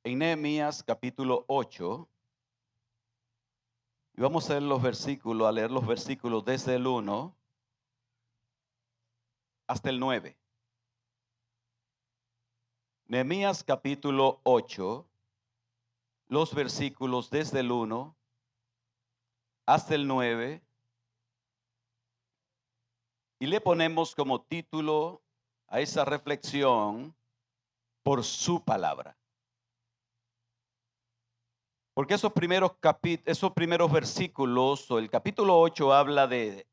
en Nehemías capítulo 8 y vamos a leer los versículos desde el 1 hasta el 9. Nehemías capítulo 8, los versículos desde el 1 hasta el 9, y le ponemos como título a esa reflexión: por su palabra. Porque esos primeros versículos, o el capítulo 8, habla de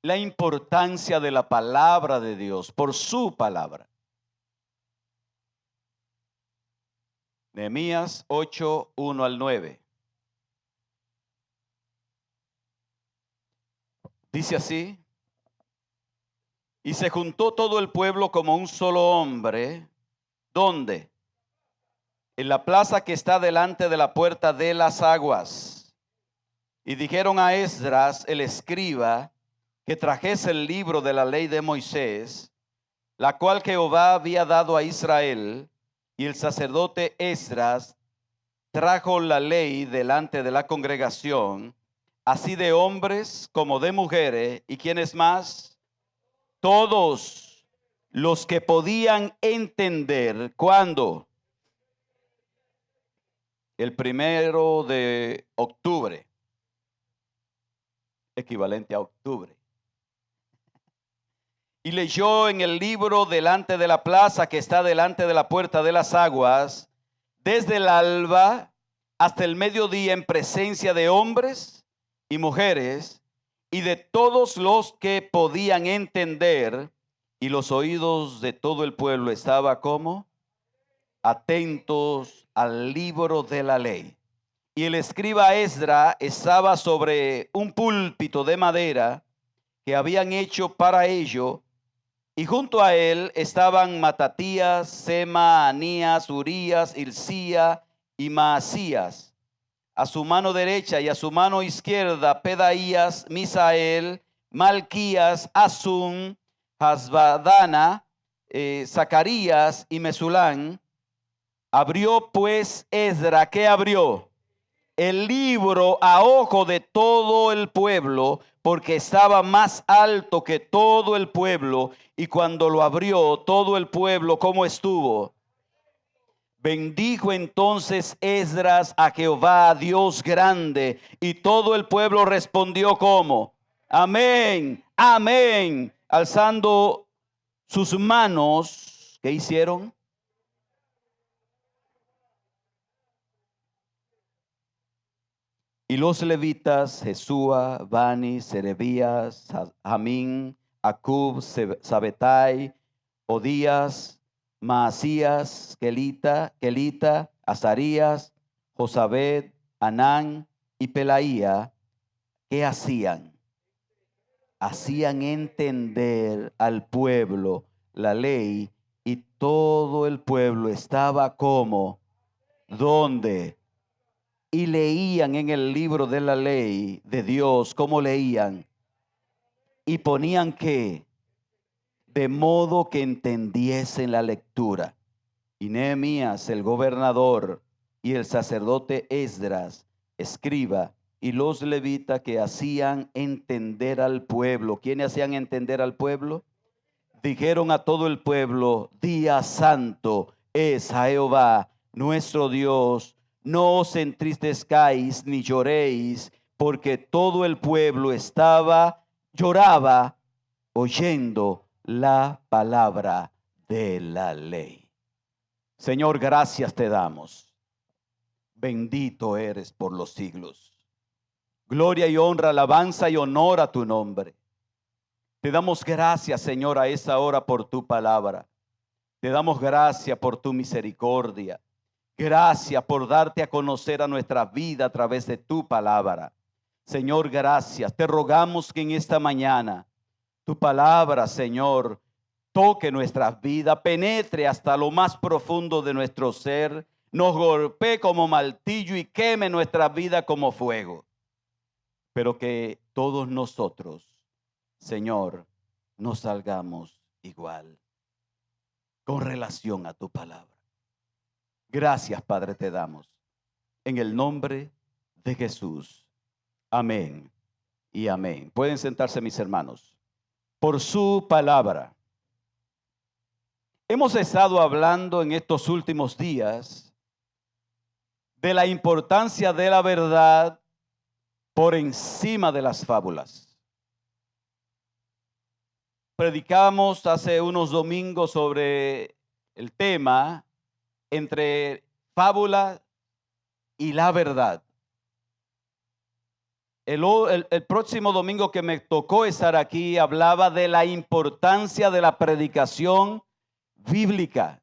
la importancia de la palabra de Dios, por su palabra. Nehemías 8, 1 al 9. Dice así: y se juntó todo el pueblo como un solo hombre. ¿Dónde? En la plaza que está delante de la puerta de las aguas. Y dijeron a Esdras, el escriba, que trajese el libro de la ley de Moisés, la cual Jehová había dado a Israel. Y el sacerdote Esdras trajo la ley delante de la congregación, así de hombres como de mujeres. ¿Y quiénes más? Todos los que podían entender. ¿Cuándo? El 1 de octubre, equivalente a octubre. Y leyó en el libro delante de la plaza que está delante de la puerta de las aguas, desde el alba hasta el mediodía, en presencia de hombres y mujeres y de todos los que podían entender, y los oídos de todo el pueblo estaban como atentos al libro de la ley. Y el escriba Esdras estaba sobre un púlpito de madera que habían hecho para ello, y junto a él estaban Matatías, Sema, Anías, Urías, Hilcía y Maasías. A su mano derecha y a su mano izquierda Pedaías, Misael, Malquías, Azum, Hasbadana, Zacarías y Mesulán. Abrió pues Esdras, ¿qué abrió? El libro a ojo de todo el pueblo, porque estaba más alto que todo el pueblo. Y cuando lo abrió, todo el pueblo, ¿cómo estuvo? Bendijo entonces Esdras a Jehová, Dios grande, y todo el pueblo respondió como: amén, amén, alzando sus manos. ¿Qué hicieron? Y los levitas, Jesúa, Bani, Serebías, Jamín, Acub, Sabetai, Odías, Maasías, Kelita, Azarías, Josabed, Anán y Pelaía, ¿qué hacían? Hacían entender al pueblo la ley, y todo el pueblo estaba como, ¿dónde? Y leían en el libro de la ley de Dios. ¿Cómo leían? Y ponían que, de modo que entendiesen la lectura. Y Nehemías, el gobernador, y el sacerdote Esdras, escriba, y los levitas que hacían entender al pueblo. ¿Quiénes hacían entender al pueblo? Dijeron a todo el pueblo: día santo es a Jehová nuestro Dios. No os entristezcáis ni lloréis, porque todo el pueblo lloraba oyendo la palabra de la ley. Señor, gracias te damos. Bendito eres por los siglos. Gloria y honra, alabanza y honor a tu nombre. Te damos gracias, Señor, a esta hora por tu palabra. Te damos gracias por tu misericordia. Gracias por darte a conocer a nuestra vida a través de tu palabra. Señor, gracias. Te rogamos que en esta mañana tu palabra, Señor, toque nuestras vidas, penetre hasta lo más profundo de nuestro ser, nos golpee como martillo y queme nuestra vida como fuego. Pero que todos nosotros, Señor, nos salgamos igual con relación a tu palabra. Gracias, Padre, te damos. En el nombre de Jesús. Amén y amén. Pueden sentarse, mis hermanos. Por su palabra. Hemos estado hablando en estos últimos días de la importancia de la verdad por encima de las fábulas. Predicamos hace unos domingos sobre el tema entre fábula y la verdad. El próximo domingo que me tocó estar aquí hablaba de la importancia de la predicación bíblica.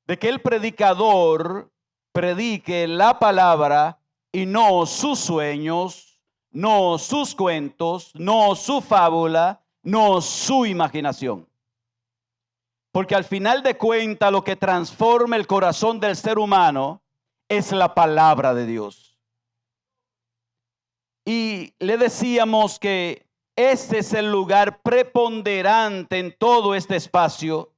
De que el predicador predique la palabra y no sus sueños, no sus cuentos, no su fábula, no su imaginación. Porque al final de cuentas lo que transforma el corazón del ser humano es la palabra de Dios. Y le decíamos que este es el lugar preponderante en todo este espacio,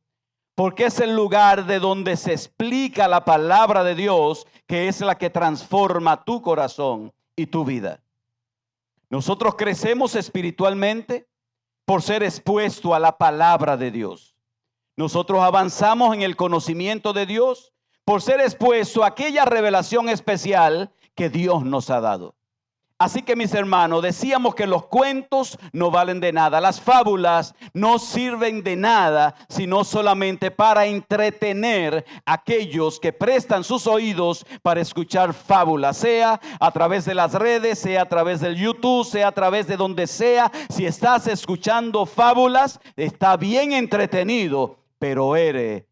porque es el lugar de donde se explica la palabra de Dios, que es la que transforma tu corazón y tu vida. Nosotros crecemos espiritualmente por ser expuesto a la palabra de Dios. Nosotros avanzamos en el conocimiento de Dios por ser expuesto a aquella revelación especial que Dios nos ha dado. Así que, mis hermanos, decíamos que los cuentos no valen de nada. Las fábulas no sirven de nada, sino solamente para entretener a aquellos que prestan sus oídos para escuchar fábulas, sea a través de las redes, sea a través del YouTube, sea a través de donde sea. Si estás escuchando fábulas, está bien entretenido, pero eres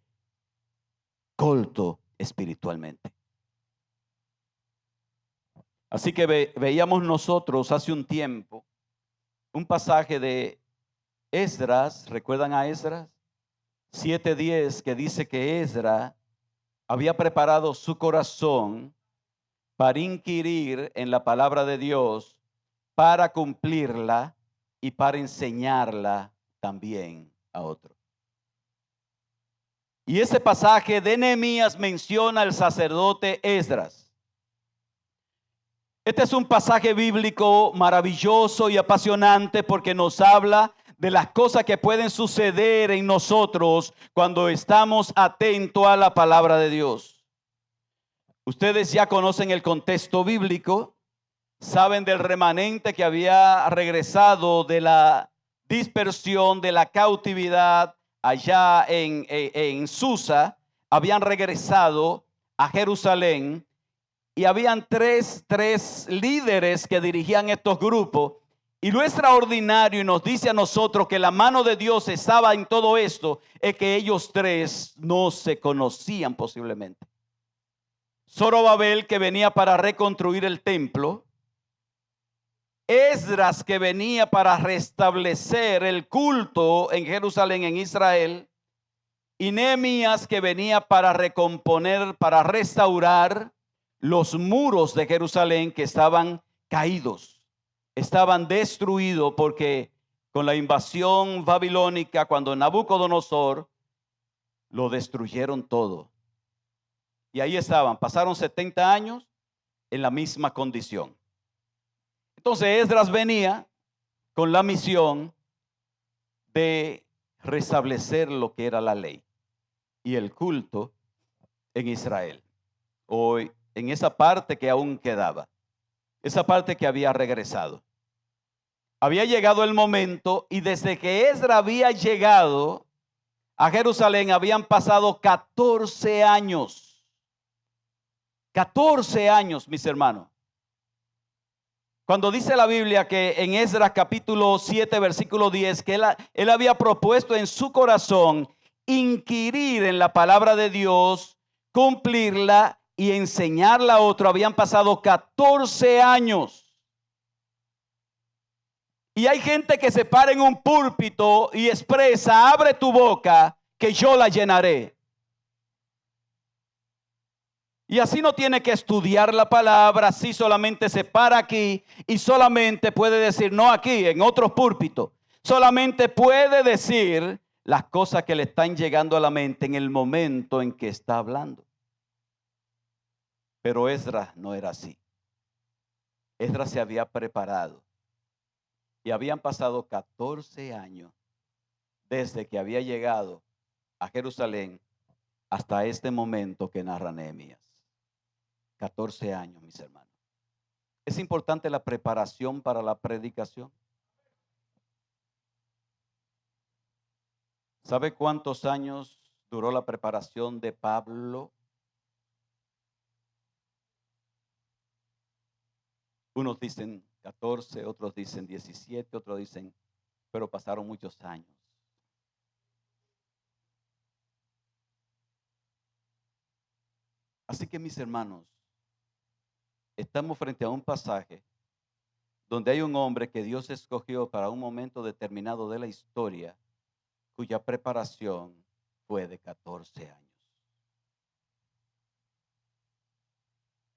corto espiritualmente. Así que veíamos nosotros hace un tiempo un pasaje de Esdras. ¿Recuerdan a Esdras? 7:10, que dice que Esdras había preparado su corazón para inquirir en la palabra de Dios, para cumplirla y para enseñarla también a otros. Y ese pasaje de Nehemías menciona al sacerdote Esdras. Este es un pasaje bíblico maravilloso y apasionante porque nos habla de las cosas que pueden suceder en nosotros cuando estamos atentos a la palabra de Dios. Ustedes ya conocen el contexto bíblico, saben del remanente que había regresado de la dispersión, de la cautividad allá en Susa, habían regresado a Jerusalén. Y habían tres líderes que dirigían estos grupos. Y lo extraordinario, y nos dice a nosotros que la mano de Dios estaba en todo esto, es que ellos tres no se conocían posiblemente. Zorobabel, que venía para reconstruir el templo. Esdras, que venía para restablecer el culto en Jerusalén, en Israel. Y Nehemías, que venía para recomponer, para restaurar los muros de Jerusalén que estaban caídos, estaban destruidos porque con la invasión babilónica, cuando Nabucodonosor lo destruyeron todo. Y ahí estaban, pasaron 70 años en la misma condición. Entonces Esdras venía con la misión de restablecer lo que era la ley y el culto en Israel. Hoy, en esa parte que aún quedaba, esa parte que había regresado. Había llegado el momento, y desde que Esdras había llegado a Jerusalén habían pasado 14 años. 14 años, mis hermanos. Cuando dice la Biblia que en Esdras capítulo 7, versículo 10, que él había propuesto en su corazón inquirir en la palabra de Dios, cumplirla y enseñarla a otro, habían pasado 14 años. Y hay gente que se para en un púlpito y expresa: abre tu boca que yo la llenaré. Y así no tiene que estudiar la palabra, así solamente se para aquí y solamente puede decir, no aquí, en otros púlpitos, solamente puede decir las cosas que le están llegando a la mente en el momento en que está hablando. Pero Esdras no era así. Esdras se había preparado y habían pasado 14 años desde que había llegado a Jerusalén hasta este momento que narra Nehemías. 14 años, mis hermanos. Es importante la preparación para la predicación. ¿Sabe cuántos años duró la preparación de Pablo? Unos dicen 14, otros dicen 17, otros dicen, pero pasaron muchos años. Así que, mis hermanos, estamos frente a un pasaje donde hay un hombre que Dios escogió para un momento determinado de la historia, cuya preparación fue de 14 años.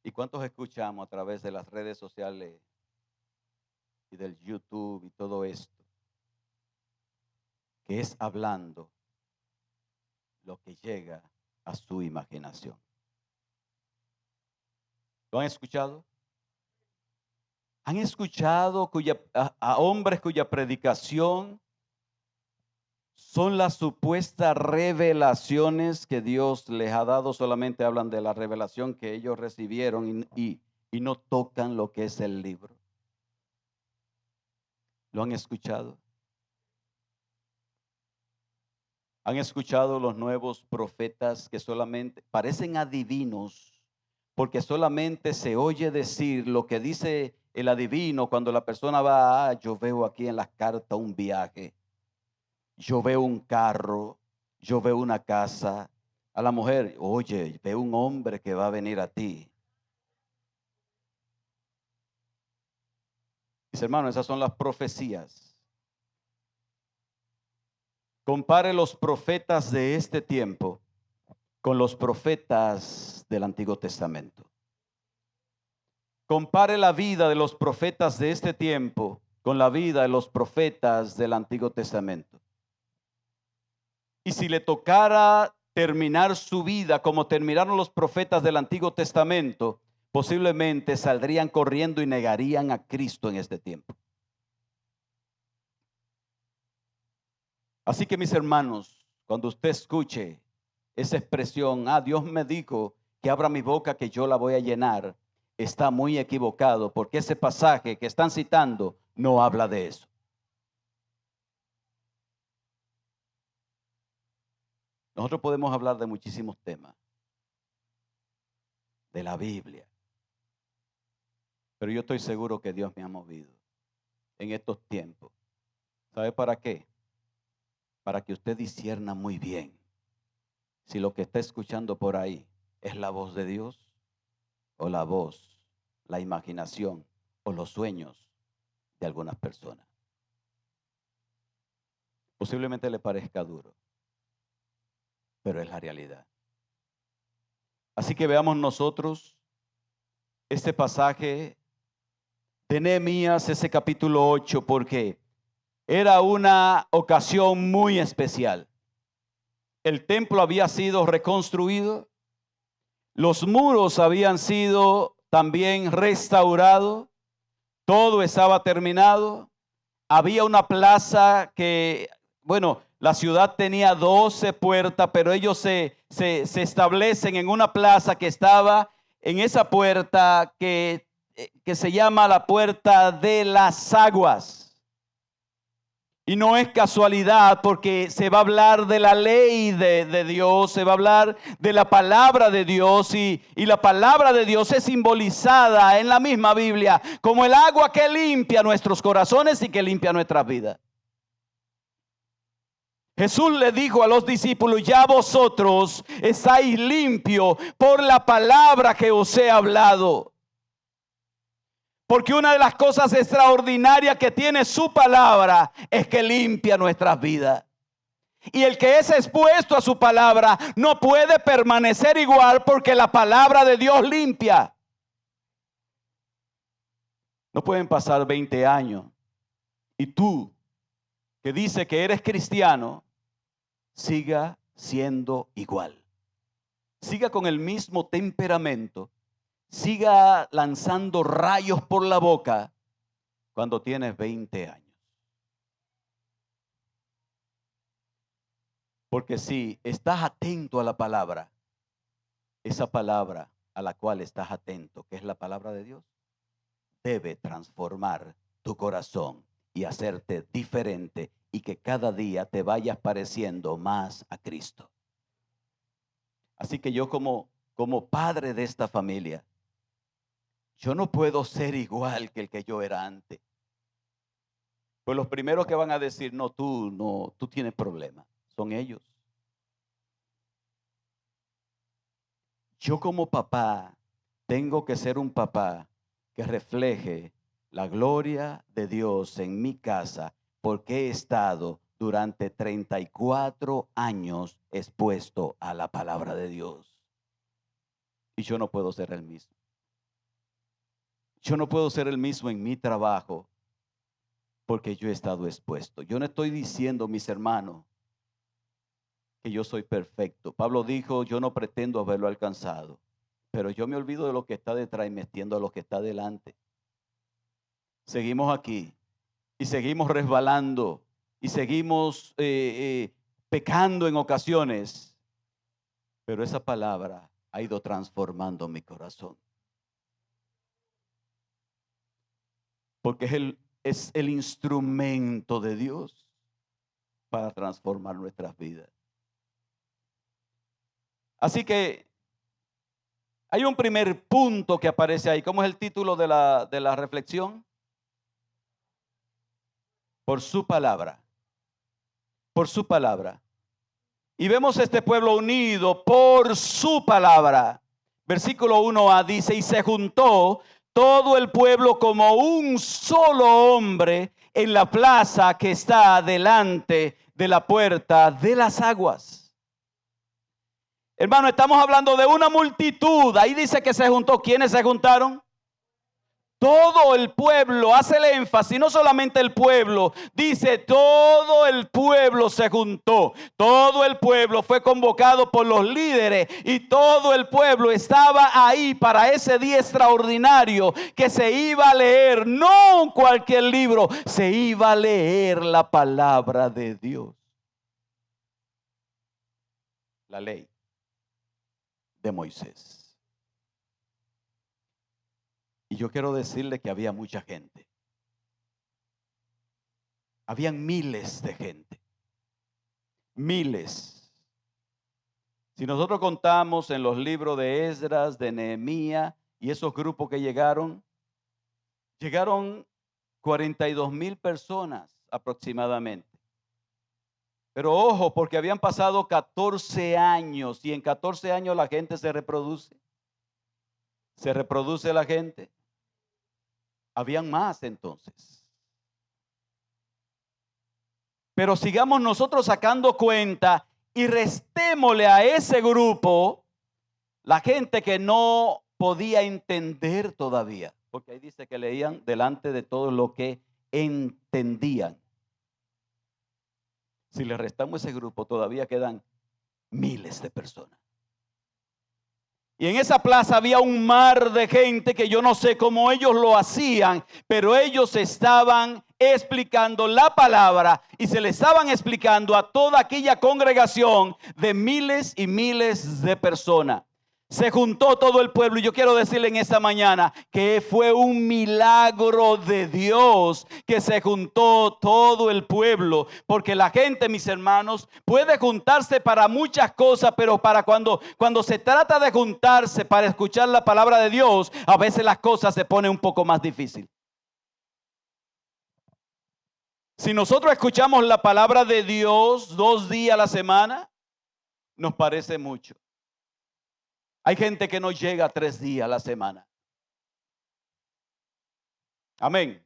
¿Y cuántos escuchamos a través de las redes sociales y del YouTube y todo esto? Que es hablando lo que llega a su imaginación. ¿Lo han escuchado? ¿Han escuchado a hombres cuya predicación son las supuestas revelaciones que Dios les ha dado? Solamente hablan de la revelación que ellos recibieron y no tocan lo que es el libro. ¿Lo han escuchado? ¿Han escuchado los nuevos profetas que solamente parecen adivinos porque solamente se oye decir lo que dice el adivino cuando la persona va, yo veo aquí en las cartas un viaje, yo veo un carro, yo veo una casa? A la mujer, oye, veo un hombre que va a venir a ti. Mis hermanos, esas son las profecías. Compare los profetas de este tiempo con los profetas del Antiguo Testamento. Compare la vida de los profetas de este tiempo con la vida de los profetas del Antiguo Testamento. Y si le tocara terminar su vida como terminaron los profetas del Antiguo Testamento, posiblemente saldrían corriendo y negarían a Cristo en este tiempo. Así que, mis hermanos, cuando usted escuche esa expresión, Dios me dijo que abra mi boca que yo la voy a llenar, está muy equivocado, porque ese pasaje que están citando no habla de eso. Nosotros podemos hablar de muchísimos temas de la Biblia, pero yo estoy seguro que Dios me ha movido en estos tiempos. ¿Sabe para qué? Para que usted discierna muy bien si lo que está escuchando por ahí es la voz de Dios o la voz, la imaginación o los sueños de algunas personas. Posiblemente le parezca duro, pero es la realidad. Así que veamos nosotros este pasaje de Nehemías, ese capítulo 8, porque era una ocasión muy especial. El templo había sido reconstruido, los muros habían sido también restaurados, todo estaba terminado. Había una plaza que, la ciudad tenía 12 puertas, pero ellos se establecen en una plaza que estaba en esa puerta que se llama la puerta de las aguas. Y no es casualidad, porque se va a hablar de la ley de Dios, se va a hablar de la palabra de Dios, y la palabra de Dios es simbolizada en la misma Biblia como el agua que limpia nuestros corazones y que limpia nuestras vidas. Jesús le dijo a los discípulos, ya vosotros estáis limpios por la palabra que os he hablado. Porque una de las cosas extraordinarias que tiene su palabra es que limpia nuestras vidas. Y el que es expuesto a su palabra no puede permanecer igual, porque la palabra de Dios limpia. No pueden pasar 20 años y tú, que dices que eres cristiano, siga siendo igual. Siga con el mismo temperamento. Siga lanzando rayos por la boca cuando tienes 20 años. Porque si estás atento a la palabra, esa palabra a la cual estás atento, que es la palabra de Dios, debe transformar tu corazón y hacerte diferente y que cada día te vayas pareciendo más a Cristo. Así que yo como padre de esta familia, yo no puedo ser igual que el que yo era antes. Pues los primeros que van a decir, no, tú tienes problemas, son ellos. Yo como papá tengo que ser un papá que refleje la gloria de Dios en mi casa, porque he estado durante 34 años expuesto a la palabra de Dios. Y yo no puedo ser el mismo. Yo no puedo ser el mismo en mi trabajo porque yo he estado expuesto. Yo no estoy diciendo, mis hermanos, que yo soy perfecto. Pablo dijo, yo no pretendo haberlo alcanzado, pero yo me olvido de lo que está detrás y me extiendo a lo que está delante. Seguimos aquí y seguimos resbalando y seguimos pecando en ocasiones, pero esa palabra ha ido transformando mi corazón. Porque es el instrumento de Dios para transformar nuestras vidas. Así que hay un primer punto que aparece ahí. ¿Cómo es el título de la reflexión? Por su palabra. Por su palabra. Y vemos este pueblo unido por su palabra. Versículo 1a dice, y se juntó todo el pueblo como un solo hombre en la plaza que está delante de la puerta de las aguas. Hermano, estamos hablando de una multitud. Ahí dice que se juntó. ¿Quiénes se juntaron? Todo el pueblo, hace el énfasis, no solamente el pueblo, dice todo el pueblo se juntó, todo el pueblo fue convocado por los líderes y todo el pueblo estaba ahí para ese día extraordinario que se iba a leer, no cualquier libro, se iba a leer la palabra de Dios, la ley de Moisés. Y yo quiero decirle que había mucha gente. Habían miles de gente. Miles. Si nosotros contamos en los libros de Esdras, de Nehemías y esos grupos que llegaron 42,000 personas aproximadamente. Pero ojo, porque habían pasado 14 años y en 14 años la gente se reproduce. Se reproduce la gente. Habían más entonces. Pero sigamos nosotros sacando cuenta y restémosle a ese grupo la gente que no podía entender todavía. Porque ahí dice que leían delante de todo lo que entendían. Si le restamos ese grupo, todavía quedan miles de personas. Y en esa plaza había un mar de gente que yo no sé cómo ellos lo hacían, pero ellos estaban explicando la palabra y se le estaban explicando a toda aquella congregación de miles y miles de personas. Se juntó todo el pueblo y yo quiero decirle en esta mañana que fue un milagro de Dios que se juntó todo el pueblo, porque la gente, mis hermanos, puede juntarse para muchas cosas, pero para cuando se trata de juntarse para escuchar la palabra de Dios, a veces las cosas se ponen un poco más difíciles. Si nosotros escuchamos la palabra de Dios 2 días a la semana, nos parece mucho. Hay gente que no llega 3 días a la semana. Amén.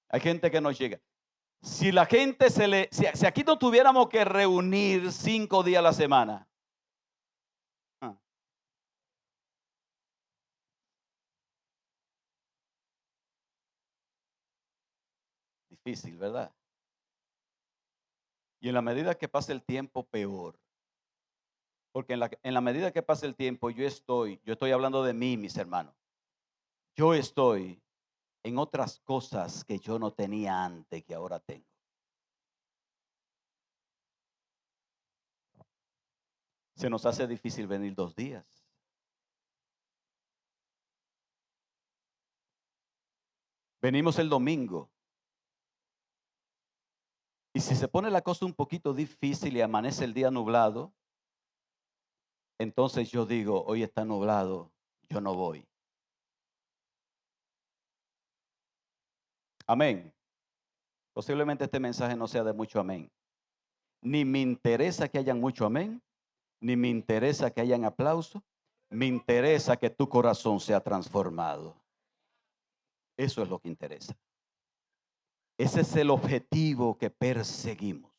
Hay gente que no llega. Si la gente si aquí no tuviéramos que reunir 5 días a la semana. Difícil, ¿verdad? Y en la medida que pase el tiempo, peor. Porque en la medida que pase el tiempo, yo estoy hablando de mí, mis hermanos. Yo estoy en otras cosas que yo no tenía antes, que ahora tengo. Se nos hace difícil venir 2 días. Venimos el domingo. Y si se pone la cosa un poquito difícil y amanece el día nublado, entonces yo digo, hoy está nublado, yo no voy. Amén. Posiblemente este mensaje no sea de mucho amén. Ni me interesa que hayan mucho amén, ni me interesa que hayan aplauso. Me interesa que tu corazón sea transformado. Eso es lo que interesa. Ese es el objetivo que perseguimos.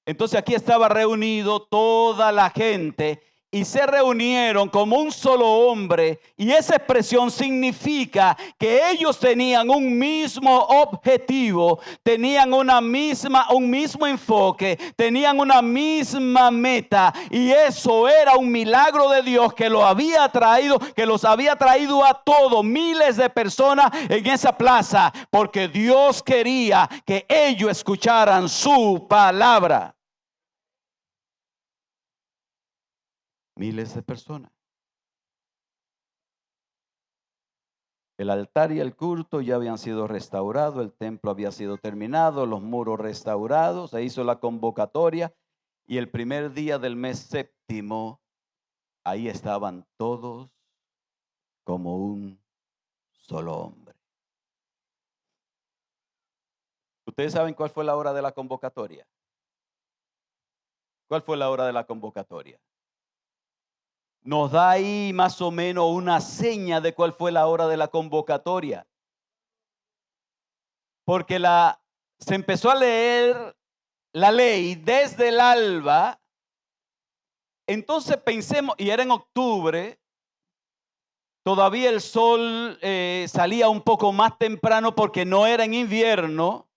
Entonces aquí estaba reunido toda la gente y se reunieron como un solo hombre, y esa expresión significa que ellos tenían un mismo objetivo, tenían un mismo enfoque, tenían una misma meta, y eso era un milagro de Dios que los había traído a todos, miles de personas en esa plaza, porque Dios quería que ellos escucharan su palabra. Miles de personas. El altar y el culto ya habían sido restaurados, el templo había sido terminado, los muros restaurados, se hizo la convocatoria y el primer día del mes séptimo, ahí estaban todos como un solo hombre. ¿Ustedes saben cuál fue la hora de la convocatoria? ¿Cuál fue la hora de la convocatoria? Nos da ahí más o menos una seña de cuál fue la hora de la convocatoria. Porque se empezó a leer la ley desde el alba. Entonces pensemos, y era en octubre, todavía el sol salía un poco más temprano porque no era en invierno.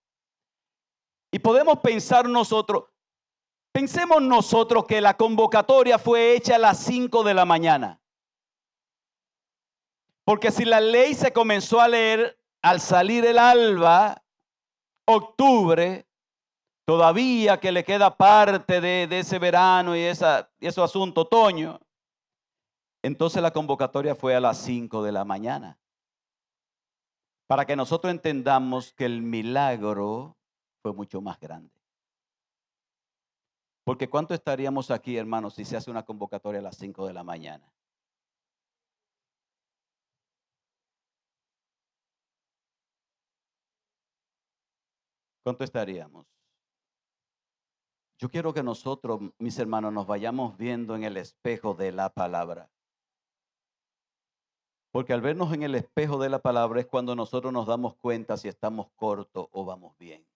Y podemos pensemos nosotros que la convocatoria fue hecha a las 5 de la mañana. Porque si la ley se comenzó a leer al salir el alba, octubre, todavía que le queda parte de ese verano y ese asunto, otoño. Entonces la convocatoria fue a las 5 de la mañana. Para que nosotros entendamos que el milagro fue mucho más grande. Porque ¿cuánto estaríamos aquí, hermanos, si se hace una convocatoria a las 5 de la mañana? ¿Cuánto estaríamos? Yo quiero que nosotros, mis hermanos, nos vayamos viendo en el espejo de la palabra. Porque al vernos en el espejo de la palabra es cuando nosotros nos damos cuenta si estamos cortos o vamos bien.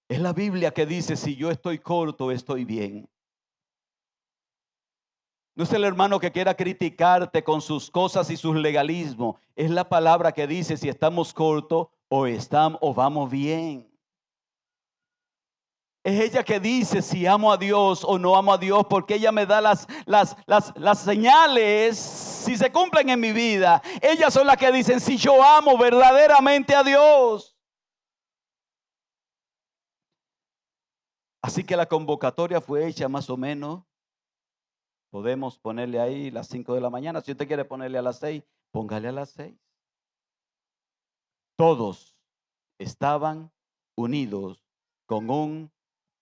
Es la Biblia que dice, si yo estoy corto, estoy bien. No es el hermano que quiera criticarte con sus cosas y sus legalismos. Es la palabra que dice si estamos cortos o vamos bien. Es ella que dice si amo a Dios o no amo a Dios, porque ella me da las señales, si se cumplen en mi vida. Ellas son las que dicen si yo amo verdaderamente a Dios. Así que la convocatoria fue hecha más o menos. Podemos ponerle ahí las 5 de la mañana. Si usted quiere ponerle a las 6, póngale a las 6. Todos estaban unidos con un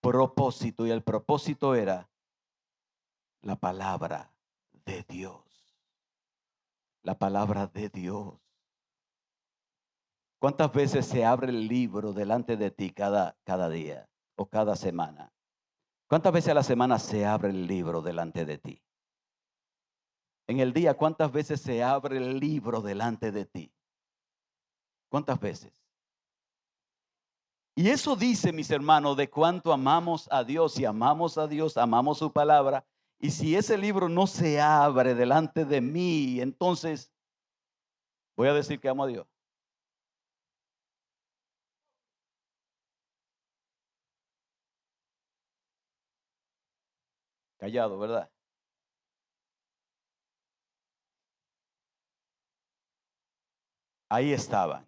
propósito, y el propósito era la palabra de Dios. La palabra de Dios. ¿Cuántas veces se abre el libro delante de ti cada día o cada semana? ¿Cuántas veces a la semana se abre el libro delante de ti? En el día, ¿cuántas veces se abre el libro delante de ti? ¿Cuántas veces? Y eso dice, mis hermanos, de cuánto amamos a Dios. Si amamos a Dios, amamos su palabra. Y si ese libro no se abre delante de mí, entonces voy a decir que amo a Dios. Callado, ¿verdad? Ahí estaban,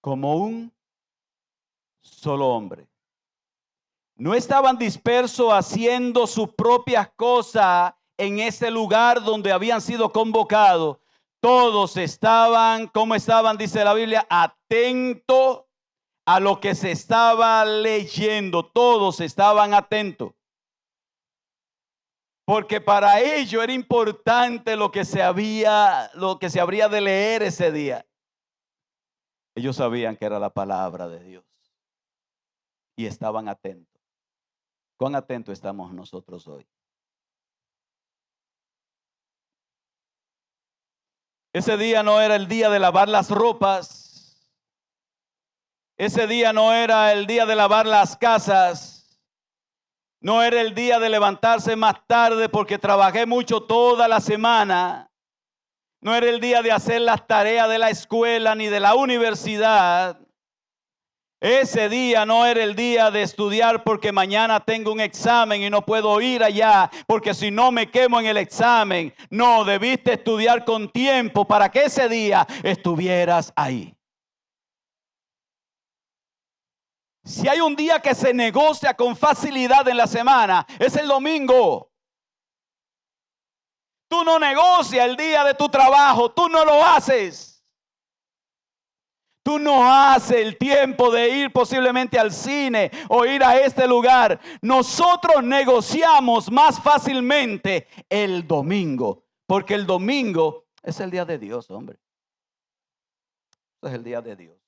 como un solo hombre. No estaban dispersos haciendo sus propias cosas en ese lugar donde habían sido convocados. Todos estaban, ¿cómo estaban? Dice la Biblia, atentos a lo que se estaba leyendo. Todos estaban atentos. Porque para ellos era importante lo que se habría de leer ese día. Ellos sabían que era la palabra de Dios y estaban atentos. ¿Cuán atentos estamos nosotros hoy? Ese día no era el día de lavar las ropas. Ese día no era el día de lavar las casas. No era el día de levantarse más tarde porque trabajé mucho toda la semana. No era el día de hacer las tareas de la escuela ni de la universidad. Ese día no era el día de estudiar porque mañana tengo un examen y no puedo ir allá porque si no me quemo en el examen. No, debiste estudiar con tiempo para que ese día estuvieras ahí. Si hay un día que se negocia con facilidad en la semana, es el domingo. Tú no negocias el día de tu trabajo, tú no lo haces. Tú no haces el tiempo de ir posiblemente al cine o ir a este lugar. Nosotros negociamos más fácilmente el domingo, porque el domingo es el día de Dios, hombre. Es el día de Dios.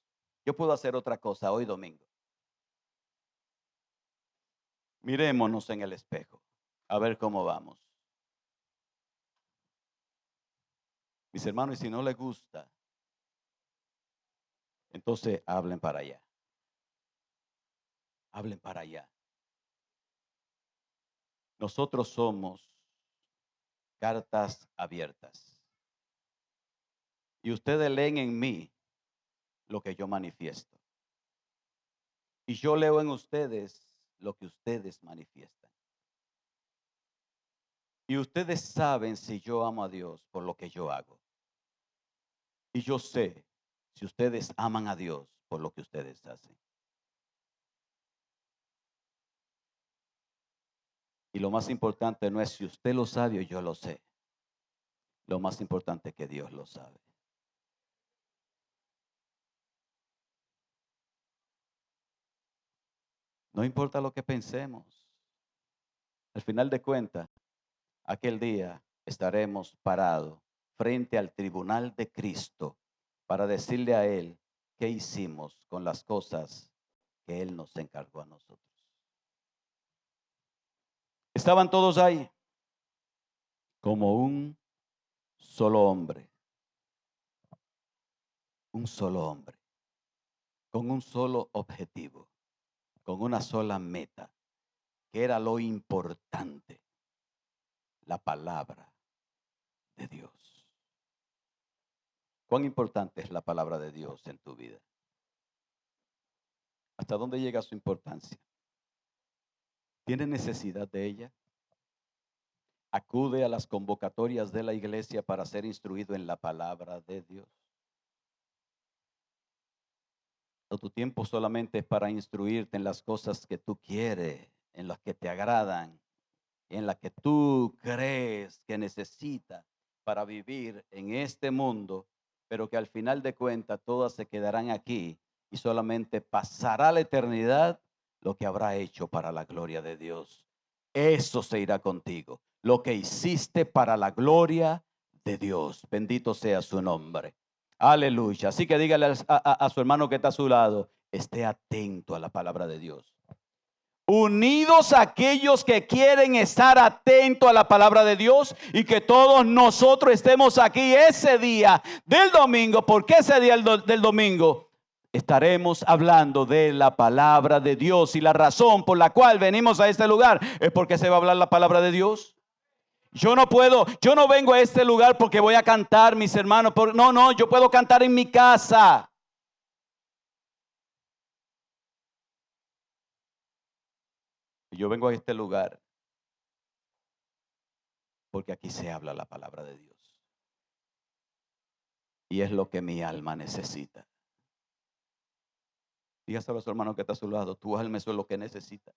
Yo puedo hacer otra cosa hoy domingo. Mirémonos en el espejo, a ver cómo vamos. Mis hermanos, y si no les gusta, entonces hablen para allá. Hablen para allá. Nosotros somos cartas abiertas. Y ustedes leen en mí lo que yo manifiesto. Y yo leo en ustedes lo que ustedes manifiestan. Y ustedes saben si yo amo a Dios por lo que yo hago. Y yo sé si ustedes aman a Dios por lo que ustedes hacen. Y lo más importante no es si usted lo sabe o yo lo sé. Lo más importante es que Dios lo sabe. No importa lo que pensemos. Al final de cuentas, aquel día estaremos parados frente al tribunal de Cristo para decirle a Él qué hicimos con las cosas que Él nos encargó a nosotros. Estaban todos ahí como un solo hombre, con un solo objetivo, con una sola meta, que era lo importante, la palabra de Dios. ¿Cuán importante es la palabra de Dios en tu vida? ¿Hasta dónde llega su importancia? ¿Tienes necesidad de ella? Acude a las convocatorias de la iglesia para ser instruido en la palabra de Dios. O tu tiempo solamente es para instruirte en las cosas que tú quieres, en las que te agradan, en las que tú crees que necesitas para vivir en este mundo, pero que al final de cuentas todas se quedarán aquí y solamente pasará la eternidad lo que habrá hecho para la gloria de Dios. Eso se irá contigo, lo que hiciste para la gloria de Dios. Bendito sea su nombre. Aleluya. Así que dígale a su hermano que está a su lado, esté atento a la palabra de Dios. Unidos aquellos que quieren estar atentos a la palabra de Dios y que todos nosotros estemos aquí ese día del domingo. ¿Por qué ese día del domingo? Estaremos hablando de la palabra de Dios y la razón por la cual venimos a este lugar es porque se va a hablar la palabra de Dios. Yo no vengo a este lugar porque voy a cantar, mis hermanos. No, yo puedo cantar en mi casa. Yo vengo a este lugar porque aquí se habla la palabra de Dios. Y es lo que mi alma necesita. Dígaselo a su hermano que está a su lado, tu alma eso es lo que necesita.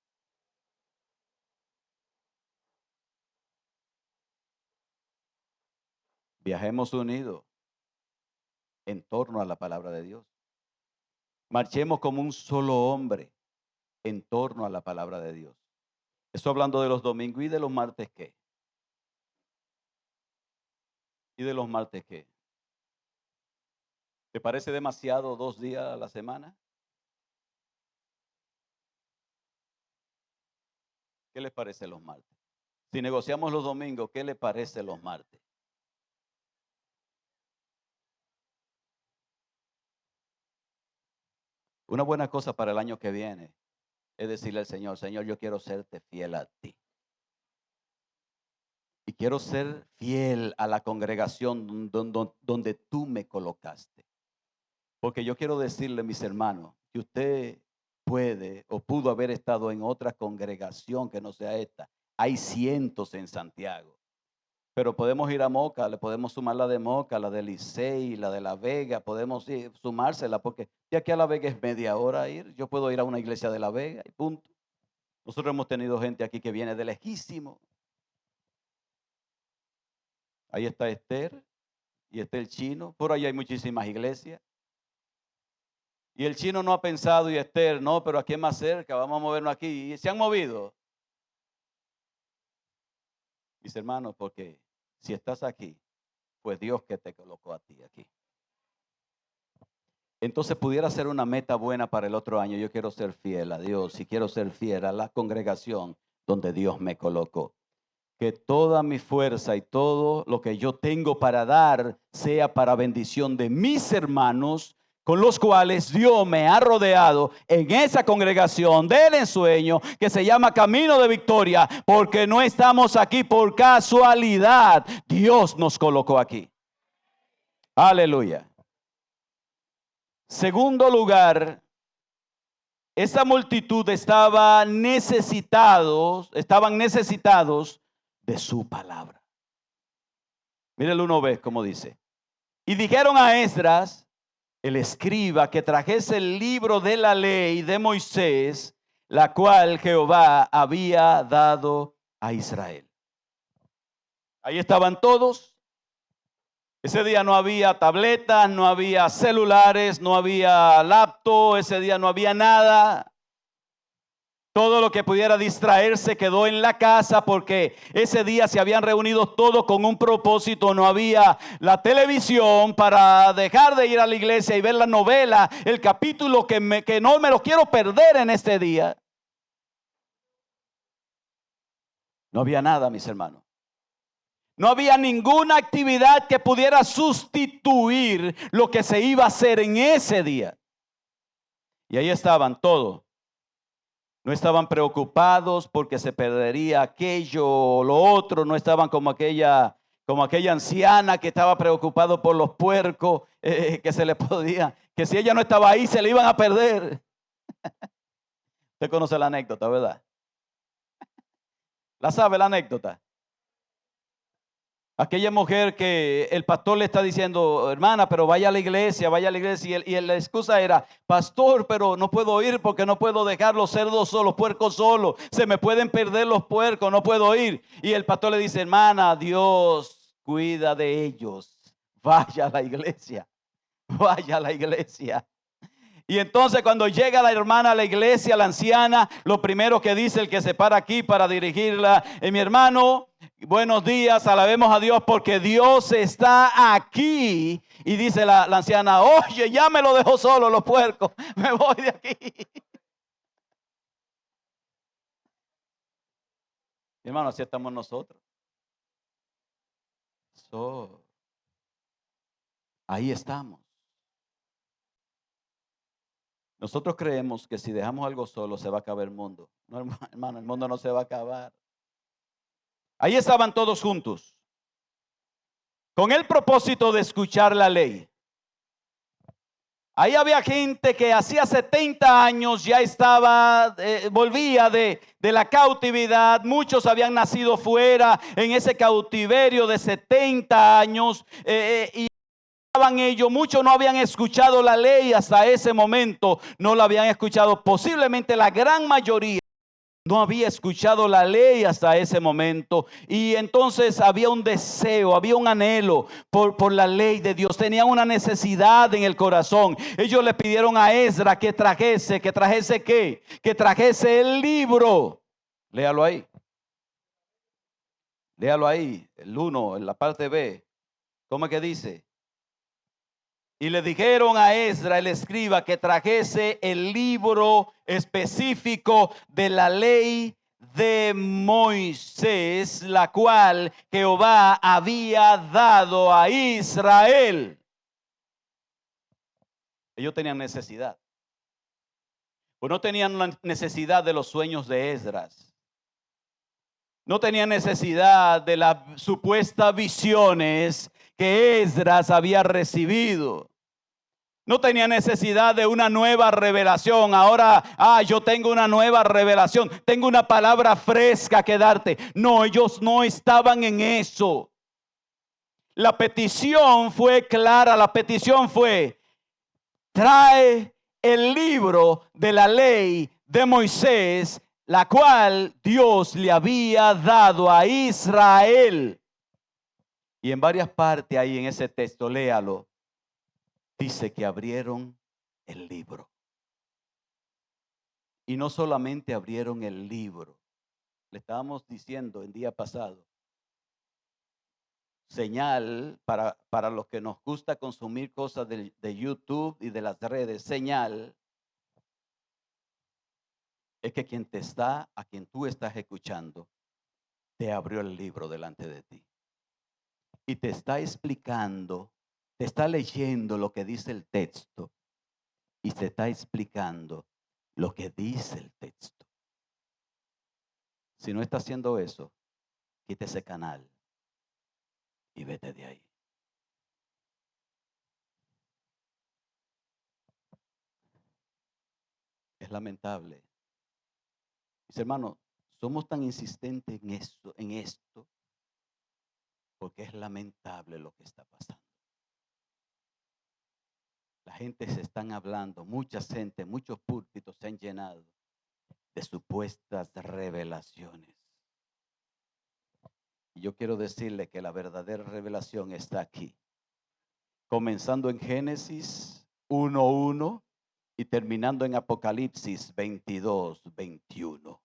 Viajemos unidos en torno a la palabra de Dios. Marchemos como un solo hombre en torno a la palabra de Dios. Estoy hablando de los domingos y de los martes, ¿qué? ¿Y de los martes qué? ¿Te parece demasiado 2 días a la semana? ¿Qué les parece los martes? Si negociamos los domingos, ¿qué les parece los martes? Una buena cosa para el año que viene es decirle al Señor, Señor, yo quiero serte fiel a ti. Y quiero ser fiel a la congregación donde tú me colocaste. Porque yo quiero decirle, mis hermanos, que usted puede o pudo haber estado en otra congregación que no sea esta. Hay cientos en Santiago. Pero podemos ir a Moca, le podemos sumar la de Moca, la de Licey, la de La Vega, podemos sumársela, porque de aquí a La Vega es media hora ir. Yo puedo ir a una iglesia de La Vega y punto. Nosotros hemos tenido gente aquí que viene de lejísimo. Ahí está Esther y está el chino. Por ahí hay muchísimas iglesias. Y el chino no ha pensado, y Esther, no, pero aquí es más cerca, vamos a movernos aquí. Y se han movido. Mis hermanos, porque si estás aquí, pues Dios que te colocó a ti aquí. Entonces pudiera ser una meta buena para el otro año. Yo quiero ser fiel a Dios y quiero ser fiel a la congregación donde Dios me colocó. Que toda mi fuerza y todo lo que yo tengo para dar sea para bendición de mis hermanos con los cuales Dios me ha rodeado en esa congregación del ensueño que se llama Camino de Victoria, porque no estamos aquí por casualidad. Dios nos colocó aquí. Aleluya. Segundo lugar, esa multitud estaban necesitados de su palabra. Mire el 1b como dice. Y dijeron a Esdras, el escriba, que trajese el libro de la ley de Moisés, la cual Jehová había dado a Israel. Ahí estaban todos. Ese día no había tabletas, no había celulares, no había laptop, ese día no había nada. Todo lo que pudiera distraerse quedó en la casa porque ese día se habían reunido todos con un propósito. No había la televisión para dejar de ir a la iglesia y ver la novela, el capítulo que no me lo quiero perder en este día. No había nada, mis hermanos. No había ninguna actividad que pudiera sustituir lo que se iba a hacer en ese día. Y ahí estaban todos. No estaban preocupados porque se perdería aquello o lo otro. No estaban como aquella anciana que estaba preocupado por los puercos que se le podía, que si ella no estaba ahí se le iban a perder. Usted conoce la anécdota, ¿verdad? ¿La sabe la anécdota? Aquella mujer que el pastor le está diciendo, hermana, pero vaya a la iglesia, y la excusa era, pastor, pero no puedo ir porque no puedo dejar los cerdos solos, los puercos solos, se me pueden perder los puercos, no puedo ir. Y el pastor le dice, hermana, Dios cuida de ellos, vaya a la iglesia, vaya a la iglesia. Y entonces cuando llega la hermana a la iglesia, la anciana, lo primero que dice el que se para aquí para dirigirla, mi hermano, buenos días, alabemos a Dios porque Dios está aquí. Y dice la anciana, oye, ya me lo dejó solo los puercos, me voy de aquí. Mi hermano, así estamos nosotros. Ahí estamos. Nosotros creemos que si dejamos algo solo se va a acabar el mundo. No, hermano, el mundo no se va a acabar. Ahí estaban todos juntos, con el propósito de escuchar la ley. Ahí había gente que hacía 70 años ya estaba, volvía de la cautividad. Muchos habían nacido fuera en ese cautiverio de 70 años y ellos, muchos no habían escuchado la ley hasta ese momento, no la habían escuchado. Posiblemente la gran mayoría no había escuchado la ley hasta ese momento, y entonces había un deseo, había un anhelo por la ley de Dios. Tenían una necesidad en el corazón. Ellos le pidieron a Esdras que trajese ¿qué? Que trajese el libro. Léalo ahí. Léalo ahí, el 1, en la parte B. ¿Cómo es que dice? Y le dijeron a Esdras, el escriba, que trajese el libro específico de la ley de Moisés, la cual Jehová había dado a Israel. Ellos tenían necesidad. Pues no tenían la necesidad de los sueños de Esdras. No tenían necesidad de las supuestas visiones que Esdras había recibido. No tenía necesidad de una nueva revelación. Ahora, yo tengo una nueva revelación. Tengo una palabra fresca que darte. No, ellos no estaban en eso. La petición fue clara. La petición fue: trae el libro de la ley de Moisés, la cual Dios le había dado a Israel. Y en varias partes ahí en ese texto, léalo. Dice que abrieron el libro. Y no solamente abrieron el libro. Le estábamos diciendo el día pasado. Señal para los que nos gusta consumir cosas de YouTube y de las redes. Señal es que a quien tú estás escuchando, te abrió el libro delante de ti. Y te está explicando, te está leyendo lo que dice el texto. Y te está explicando lo que dice el texto. Si no está haciendo eso, quita ese canal y vete de ahí. Es lamentable. Mis hermanos, somos tan insistentes en esto, porque es lamentable lo que está pasando. La gente se están hablando, mucha gente, muchos púlpitos se han llenado de supuestas revelaciones. Y yo quiero decirle que la verdadera revelación está aquí. Comenzando en Génesis 1:1 y terminando en Apocalipsis 22:21.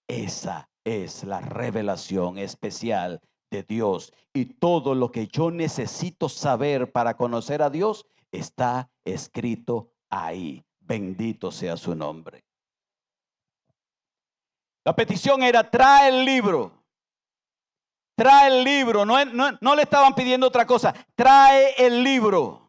Esa es la revelación especial de Dios. Y todo lo que yo necesito saber para conocer a Dios está escrito ahí. Bendito sea su nombre. La petición era: trae el libro. Trae el libro. No le estaban pidiendo otra cosa. Trae el libro.